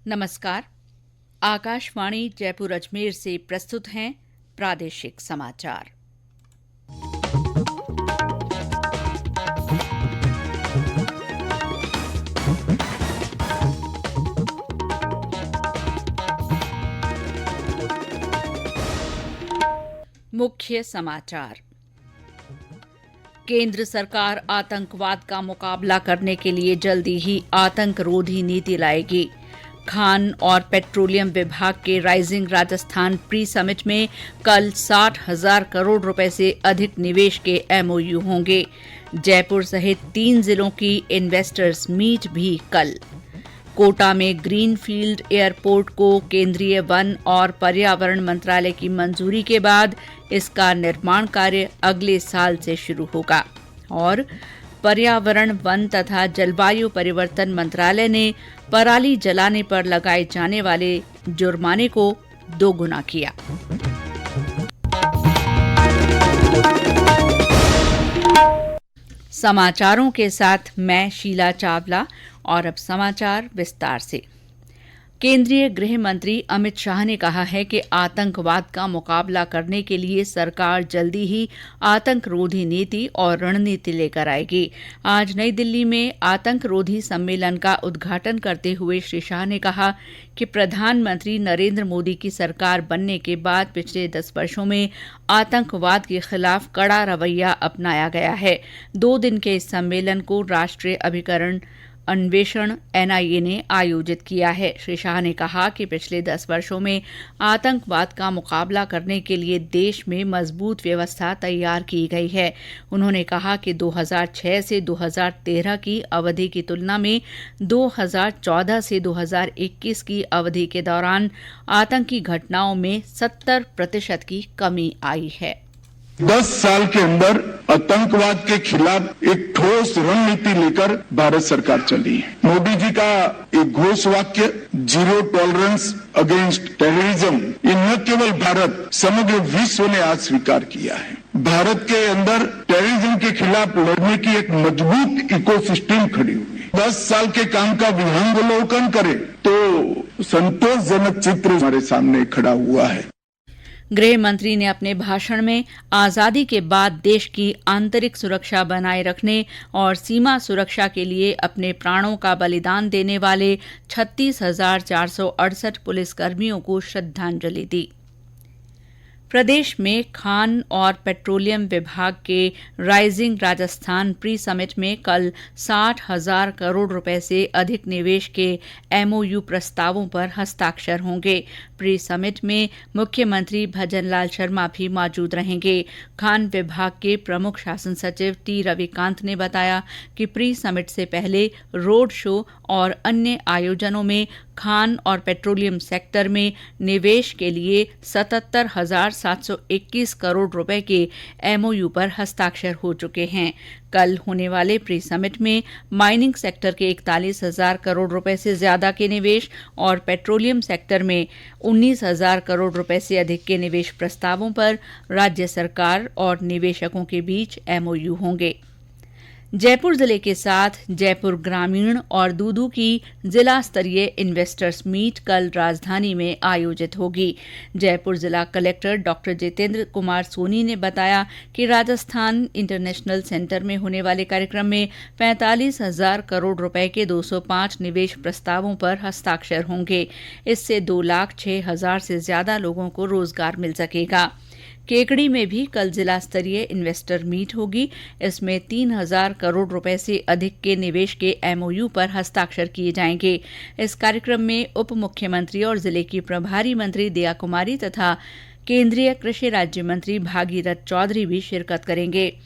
नमस्कार। आकाशवाणी जयपुर अजमेर से प्रस्तुत हैं प्रादेशिक समाचार। मुख्य समाचार। केंद्र सरकार आतंकवाद का मुकाबला करने के लिए जल्दी ही आतंकरोधी नीति लाएगी। खान और पेट्रोलियम विभाग के राइजिंग राजस्थान प्री समिट में कल 60,000 करोड़ रुपए से अधिक निवेश के एमओयू होंगे। जयपुर सहित 3 जिलों की इन्वेस्टर्स मीट भी कल। कोटा में ग्रीनफील्ड एयरपोर्ट को केंद्रीय वन और पर्यावरण मंत्रालय की मंजूरी के बाद इसका निर्माण कार्य अगले साल से शुरू होगा। और पर्यावरण, वन तथा जलवायु परिवर्तन मंत्रालय ने पराली जलाने पर लगाए जाने वाले जुर्माने को दोगुना किया। समाचारों के साथ मैं शीला चावला। और अब समाचार विस्तार से। केंद्रीय गृह मंत्री अमित शाह ने कहा है कि आतंकवाद का मुकाबला करने के लिए सरकार जल्दी ही आतंकरोधी नीति और रणनीति लेकर आएगी। आज नई दिल्ली में आतंकरोधी सम्मेलन का उद्घाटन करते हुए श्री शाह ने कहा कि प्रधानमंत्री नरेंद्र मोदी की सरकार बनने के बाद पिछले 10 वर्षों में आतंकवाद के खिलाफ कड़ा रवैया अपनाया गया है। 2 दिन के इस सम्मेलन को राष्ट्रीय अभिकरण अन्वेषण एनआईए ने आयोजित किया है। श्री शाह ने कहा कि पिछले 10 वर्षों में आतंकवाद का मुकाबला करने के लिए देश में मजबूत व्यवस्था तैयार की गई है। उन्होंने कहा कि 2006 से 2013 की अवधि की तुलना में 2014 से 2021 की अवधि के दौरान आतंकी घटनाओं में 70% की कमी आई है। 10 साल के अंदर आतंकवाद के खिलाफ एक ठोस रणनीति लेकर भारत सरकार चली है। मोदी जी का एक घोष वाक्य जीरो टॉलरेंस अगेंस्ट टेररिज्म, ये न केवल भारत, समग्र विश्व ने आज स्वीकार किया है। भारत के अंदर टेररिज्म के खिलाफ लड़ने की एक मजबूत इकोसिस्टम खड़ी हुई है। 10 साल के काम का विहंगावलोकन करें तो संतोषजनक चित्र हमारे सामने खड़ा हुआ है। गृह मंत्री ने अपने भाषण में आजादी के बाद देश की आंतरिक सुरक्षा बनाए रखने और सीमा सुरक्षा के लिए अपने प्राणों का बलिदान देने वाले 36,468 पुलिसकर्मियों को श्रद्धांजलि दी। प्रदेश में खान और पेट्रोलियम विभाग के राइजिंग राजस्थान प्री समिट में कल 60,000 करोड़ रुपए से अधिक निवेश के एमओयू प्रस्तावों पर हस्ताक्षर होंगे। प्री समिट में मुख्यमंत्री भजनलाल शर्मा भी मौजूद रहेंगे। खान विभाग के प्रमुख शासन सचिव टी रविकांत ने बताया कि प्री समिट से पहले रोड शो और अन्य आयोजनों में खान और पेट्रोलियम सेक्टर में निवेश के लिए 77,721 करोड़ रुपए के एमओयू पर हस्ताक्षर हो चुके हैं। कल होने वाले प्री समिट में माइनिंग सेक्टर के 41,000 करोड़ रुपए से ज्यादा के निवेश और पेट्रोलियम सेक्टर में 19,000 करोड़ रुपए से अधिक के निवेश प्रस्तावों पर राज्य सरकार और निवेशकों के बीच एमओयू होंगे। जयपुर जिले के साथ जयपुर ग्रामीण और दूदू की जिला स्तरीय इन्वेस्टर्स मीट कल राजधानी में आयोजित होगी। जयपुर जिला कलेक्टर डॉक्टर जितेंद्र कुमार सोनी ने बताया कि राजस्थान इंटरनेशनल सेंटर में होने वाले कार्यक्रम में 45,000 करोड़ रुपए के 205 निवेश प्रस्तावों पर हस्ताक्षर होंगे। इससे 2,06,000 से ज्यादा लोगों को रोजगार मिल सकेगा। केकड़ी में भी कल जिला स्तरीय इन्वेस्टर मीट होगी। इसमें 3,000 करोड़ रुपए से अधिक के निवेश के एमओयू पर हस्ताक्षर किए जाएंगे। इस कार्यक्रम में उप मुख्यमंत्री और जिले की प्रभारी मंत्री दया कुमारी तथा केंद्रीय कृषि राज्य मंत्री भागीरथ चौधरी भी शिरकत करेंगे।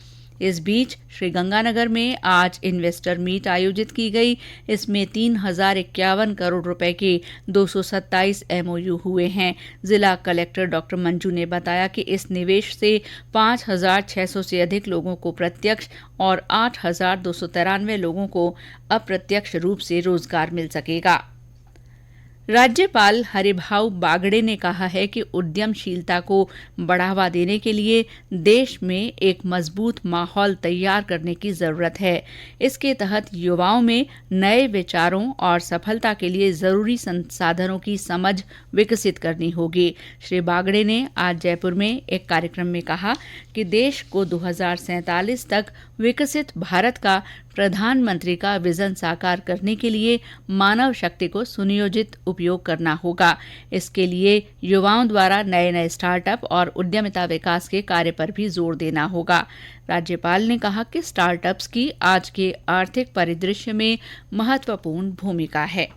इस बीच श्रीगंगानगर में आज इन्वेस्टर मीट आयोजित की गई। इसमें 3,051 करोड़ रुपए के 227 एमओयू हुए हैं। जिला कलेक्टर डॉक्टर मंजू ने बताया कि इस निवेश से 5,600 से अधिक लोगों को प्रत्यक्ष और 8,293 लोगों को अप्रत्यक्ष रूप से रोजगार मिल सकेगा। राज्यपाल हरिभाऊ बागड़े ने कहा है कि उद्यमशीलता को बढ़ावा देने के लिए देश में एक मजबूत माहौल तैयार करने की जरूरत है। इसके तहत युवाओं में नए विचारों और सफलता के लिए जरूरी संसाधनों की समझ विकसित करनी होगी। श्री बागड़े ने आज जयपुर में एक कार्यक्रम में कहा कि देश को 2047 तक विकसित भारत का प्रधानमंत्री का विजन साकार करने के लिए मानव शक्ति को सुनियोजित उपयोग करना होगा। इसके लिए युवाओं द्वारा नए नए स्टार्टअप और उद्यमिता विकास के कार्य पर भी जोर देना होगा। राज्यपाल ने कहा कि स्टार्टअप्स की आज के आर्थिक परिदृश्य में महत्वपूर्ण भूमिका है।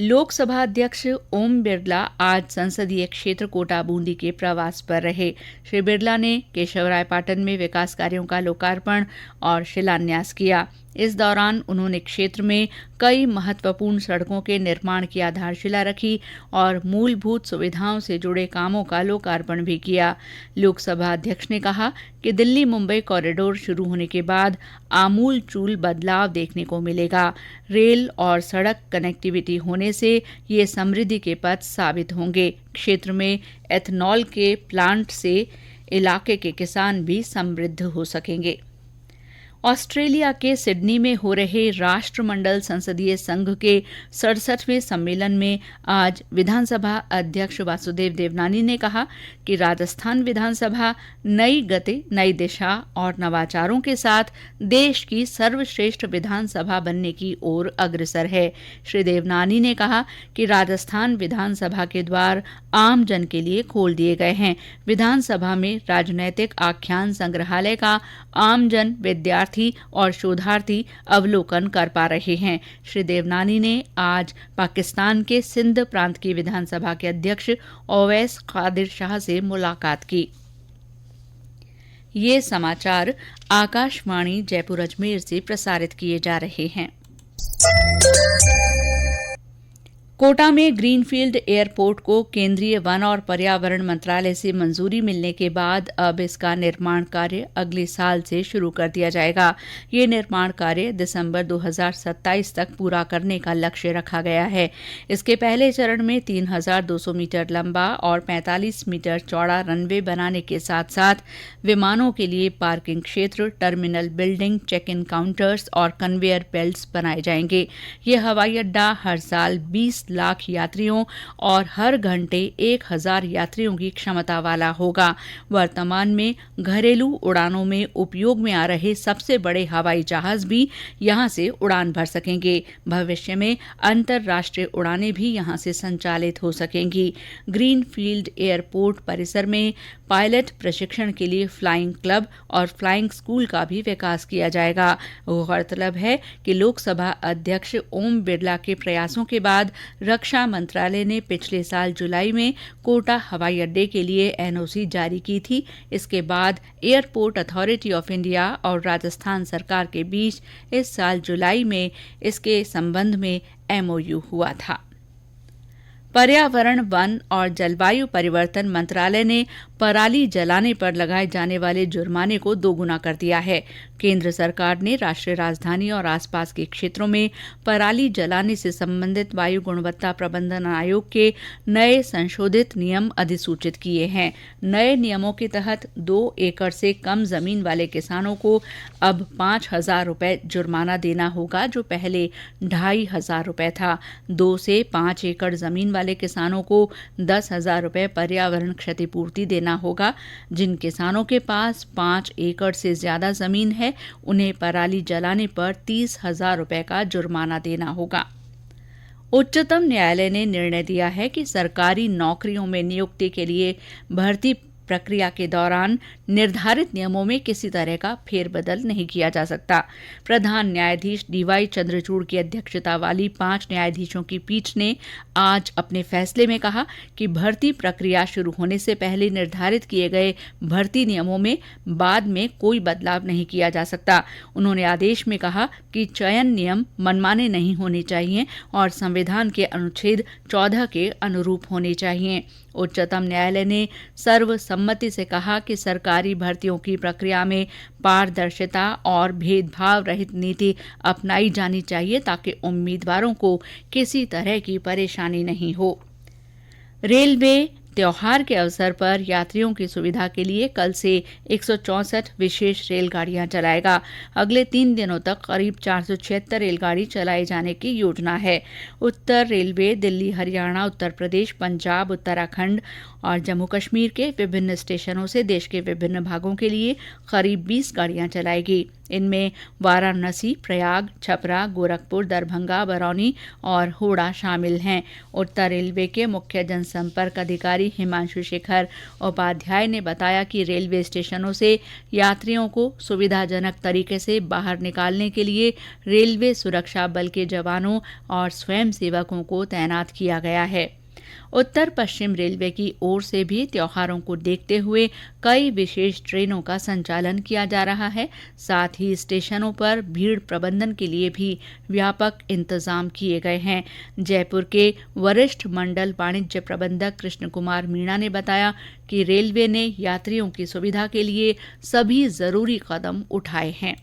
लोकसभा अध्यक्ष ओम बिरला आज संसदीय क्षेत्र कोटा बूंदी के प्रवास पर रहे। श्री बिरला ने केशवरायपाटन में विकास कार्यों का लोकार्पण और शिलान्यास किया। इस दौरान उन्होंने क्षेत्र में कई महत्वपूर्ण सड़कों के निर्माण की आधारशिला रखी और मूलभूत सुविधाओं से जुड़े कामों का लोकार्पण भी किया। लोकसभा अध्यक्ष ने कहा कि दिल्ली मुंबई कॉरिडोर शुरू होने के बाद आमूल-चूल बदलाव देखने को मिलेगा। रेल और सड़क कनेक्टिविटी होने से ये समृद्धि के पथ साबित होंगे। क्षेत्र में एथनॉल के प्लांट से इलाके के किसान भी समृद्ध हो सकेंगे। ऑस्ट्रेलिया के सिडनी में हो रहे राष्ट्रमंडल संसदीय संघ के 67वें सम्मेलन में आज विधानसभा अध्यक्ष वासुदेव देवनानी ने कहा कि राजस्थान विधानसभा नई गति, नई दिशा और नवाचारों के साथ देश की सर्वश्रेष्ठ विधानसभा बनने की ओर अग्रसर है। श्री देवनानी ने कहा कि राजस्थान विधानसभा के द्वार आम जन के लिए खोल दिए गए हैं। विधानसभा में राजनैतिक आख्यान संग्रहालय का आमजन, विद्यार्थी और शोधार्थी अवलोकन कर पा रहे हैं। श्री देवनानी ने आज पाकिस्तान के सिंध प्रांत की विधानसभा के अध्यक्ष ओवैस कादिर शाह से मुलाकात की। ये समाचार आकाशवाणी जयपुर अजमेर से प्रसारित किए जा रहे हैं। कोटा में ग्रीनफील्ड एयरपोर्ट को केंद्रीय वन और पर्यावरण मंत्रालय से मंजूरी मिलने के बाद अब इसका निर्माण कार्य अगले साल से शुरू कर दिया जाएगा। ये निर्माण कार्य दिसंबर 2027 तक पूरा करने का लक्ष्य रखा गया है। इसके पहले चरण में 3200 मीटर लंबा और 45 मीटर चौड़ा रनवे बनाने के साथ साथ विमानों के लिए पार्किंग क्षेत्र, terminal building, check in counters और कन्वेयर बेल्ट्स बनाए जाएंगे। ये हवाई अड्डा हर साल 20 लाख यात्रियों और हर घंटे 1000 यात्रियों की क्षमता वाला होगा। वर्तमान में घरेलू उड़ानों में उपयोग में आ रहे सबसे बड़े हवाई जहाज भी यहां से उड़ान भर सकेंगे। भविष्य में अंतर्राष्ट्रीय उड़ानें भी यहां से संचालित हो सकेंगी। ग्रीनफील्ड एयरपोर्ट परिसर में पायलट प्रशिक्षण के लिए फ्लाइंग क्लब और फ्लाइंग स्कूल का भी विकास किया जाएगा। गौरतलब है कि लोकसभा अध्यक्ष ओम बिरला के प्रयासों के बाद रक्षा मंत्रालय ने पिछले साल जुलाई में कोटा हवाई अड्डे के लिए एनओसी जारी की थी। इसके बाद एयरपोर्ट अथॉरिटी ऑफ इंडिया और राजस्थान सरकार के बीच इस साल जुलाई में इसके संबंध में एमओयू हुआ था। पर्यावरण, वन और जलवायु परिवर्तन मंत्रालय ने पराली जलाने पर लगाए जाने वाले जुर्माने को दोगुना कर दिया है। केंद्र सरकार ने राष्ट्रीय राजधानी और आसपास के क्षेत्रों में पराली जलाने से संबंधित वायु गुणवत्ता प्रबंधन आयोग के नए संशोधित नियम अधिसूचित किए हैं। नए नियमों के तहत 2 एकड़ से कम जमीन वाले किसानों को अब 5,000 रुपए जुर्माना देना होगा, जो पहले 2,500 रुपए था। 2 से 5 एकड़ जमीन वाले किसानों को 10,000 रुपए पर्यावरण क्षतिपूर्ति देना होगा। जिन किसानों के पास 5 एकड़ से ज्यादा जमीन है, उन्हें पराली जलाने पर 30,000 रुपए का जुर्माना देना होगा। उच्चतम न्यायालय ने निर्णय दिया है कि सरकारी नौकरियों में नियुक्ति के लिए भर्ती प्रक्रिया के दौरान निर्धारित नियमों में किसी तरह का फेरबदल नहीं किया जा सकता। प्रधान न्यायाधीश डीवाई चंद्रचूड़ की अध्यक्षता वाली 5 न्यायाधीशों की पीठ ने आज अपने फैसले में कहा कि भर्ती प्रक्रिया शुरू होने से पहले निर्धारित किए गए भर्ती नियमों में बाद में कोई बदलाव नहीं किया जा सकता। उन्होंने आदेश में कहा कि चयन नियम मनमाने नहीं होने चाहिए और संविधान के अनुच्छेद 14 के अनुरूप होने चाहिए। उच्चतम न्यायालय ने सर्वसम्मति सर्वसम्मति से कहा कि सरकारी भर्तियों की प्रक्रिया में पारदर्शिता और भेदभाव रहित नीति अपनाई जानी चाहिए ताकि उम्मीदवारों को किसी तरह की परेशानी नहीं हो। रेलवे त्योहार के अवसर पर यात्रियों की सुविधा के लिए कल से 164 विशेष रेलगाड़ियां चलाएगा। अगले 3 दिनों तक करीब 476 रेलगाड़ी चलाए जाने की योजना है। उत्तर रेलवे दिल्ली, हरियाणा, उत्तर प्रदेश, पंजाब, उत्तराखंड और जम्मू कश्मीर के विभिन्न स्टेशनों से देश के विभिन्न भागों के लिए करीब 20 गाड़ियां चलाएगी। इनमें वाराणसी, प्रयाग, छपरा, गोरखपुर, दरभंगा, बरौनी और होड़ा शामिल हैं। उत्तर रेलवे के मुख्य जनसंपर्क अधिकारी हिमांशु शेखर उपाध्याय ने बताया कि रेलवे स्टेशनों से यात्रियों को सुविधाजनक तरीके से बाहर निकालने के लिए रेलवे सुरक्षा बल के जवानों और स्वयंसेवकों को तैनात किया गया है। उत्तर पश्चिम रेलवे की ओर से भी त्योहारों को देखते हुए कई विशेष ट्रेनों का संचालन किया जा रहा है। साथ ही स्टेशनों पर भीड़ प्रबंधन के लिए भी व्यापक इंतजाम किए गए हैं। जयपुर के वरिष्ठ मंडल वाणिज्य प्रबंधक कृष्ण कुमार मीणा ने बताया कि रेलवे ने यात्रियों की सुविधा के लिए सभी जरूरी कदम उठाए हैं।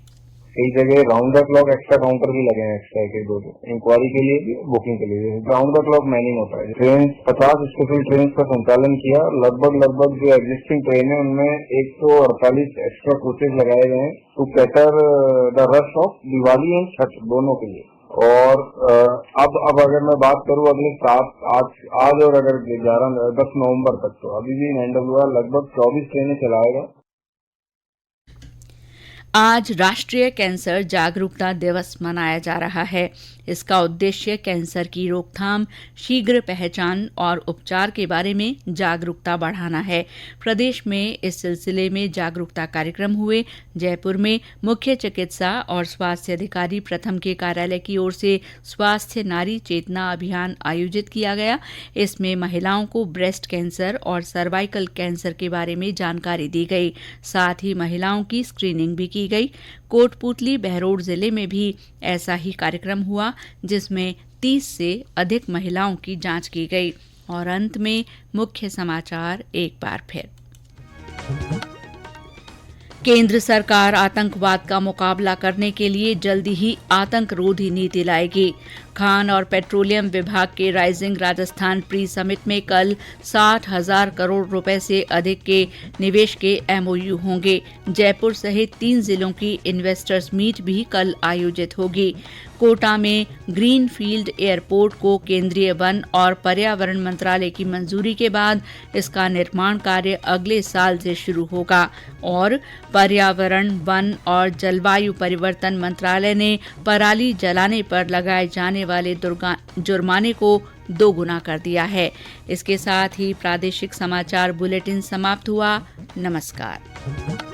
कई जगह round the clock extra counter भी लगे हैं, एक्स्ट्रा के 2 इंक्वायरी के लिए भी, बुकिंग के लिए। राउंड द क्लॉक मैनिंग होता है। ट्रेन 50 स्पेशल ट्रेन का संचालन किया। लगभग जो एग्जिस्टिंग ट्रेन है उनमें 148 एक्स्ट्रा कोचेज लगाए गए हैं to cater the rush of Diwali and Chhath दोनों के लिए। और अब अगर मैं बात करूं अगले आज और अगर 10 नवम्बर तक, तो अभी भी NWR लगभग 24 ट्रेनें चलाएगा। आज राष्ट्रीय कैंसर जागरूकता दिवस मनाया जा रहा है। इसका उद्देश्य कैंसर की रोकथाम, शीघ्र पहचान और उपचार के बारे में जागरूकता बढ़ाना है। प्रदेश में इस सिलसिले में जागरूकता कार्यक्रम हुए। जयपुर में मुख्य चिकित्सा और स्वास्थ्य अधिकारी प्रथम के कार्यालय की ओर से स्वास्थ्य नारी चेतना अभियान आयोजित किया गया। इसमें महिलाओं को ब्रेस्ट कैंसर और सर्वाइकल कैंसर के बारे में जानकारी दी गई। साथ ही महिलाओं की स्क्रीनिंग भी की गई। कोटपूतली, बहरोड जिले में भी ऐसा ही कार्यक्रम हुआ जिसमें 30 से अधिक महिलाओं की जांच की गई। और अंत में मुख्य समाचार एक बार फिर। केंद्र सरकार आतंकवाद का मुकाबला करने के लिए जल्दी ही आतंकरोधी नीति लाएगी। खान और पेट्रोलियम विभाग के राइजिंग राजस्थान प्री समिट में कल 60,000 करोड़ रुपए से अधिक के निवेश के MOU होंगे। जयपुर सहित 3 जिलों की इन्वेस्टर्स मीट भी कल आयोजित होगी। कोटा में ग्रीन फील्ड एयरपोर्ट को केंद्रीय वन और पर्यावरण मंत्रालय की मंजूरी के बाद इसका निर्माण कार्य अगले साल से शुरू होगा। और पर्यावरण, वन और जलवायु परिवर्तन मंत्रालय ने पराली जलाने पर लगाए जाने वाले जुर्माने को 2 गुना कर दिया है। इसके साथ ही प्रादेशिक समाचार बुलेटिन समाप्त हुआ। नमस्कार।